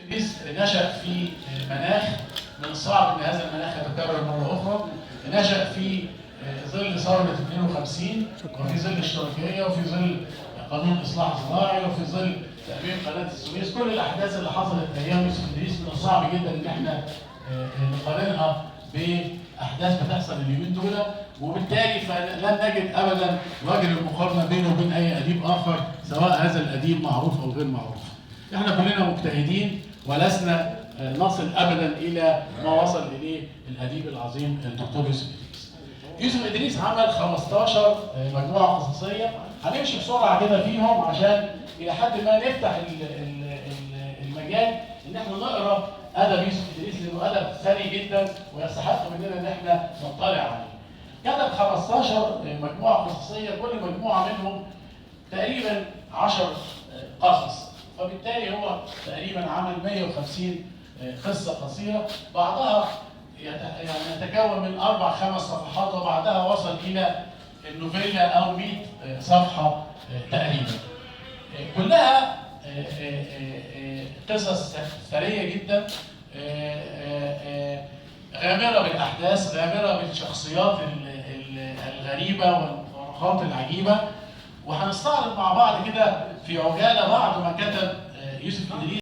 إدريس نشأ في مناخ من الصعب ان هذا المناخ يتكرر مره اخرى. نشأ في ظل ثوره 52 وفي ظل الاشتراكيه وفي ظل قانون اصلاح زراعي وفي ظل تأميم قناه السويس. كل الاحداث اللي حصلت ايام يوسف ادريس من الصعب جدا ان احنا نقارنها باحداث بتحصل اليومين دول، وبالتالي فلن نجد ابدا وجه المقارنه بينه وبين اي اديب اخر، سواء هذا الاديب معروف او غير معروف. احنا كلنا مجتهدين ولسنا نصل ابدا الى ما وصل اليه الاديب العظيم الدكتور يوسف ادريس. يوسف ادريس عمل 15 مجموعه قصصيه، هنمشي بسرعه كده فيهم عشان الى حد ما نفتح المجال ان احنا نقرا ادب يوسف ادريس، لانه ادب ثري جدا ويستحق مننا ان احنا نطلع عليه. كتب 15 مجموعه قصصيه، كل مجموعه منهم تقريبا 10 قصص، فبالتالي هو تقريبا عمل 150 قصه قصيره، بعضها يعني يتكون من 4-5 صفحات، وبعدها وصل الى النوفيلا او 100 صفحه تقريبا. كلها قصص ثريه جدا، غامره بالاحداث، غامره بالشخصيات الغريبه والمفارقات العجيبه. وهنستعرض مع بعض كده في عجاله بعض ما كتب يوسف ادريس.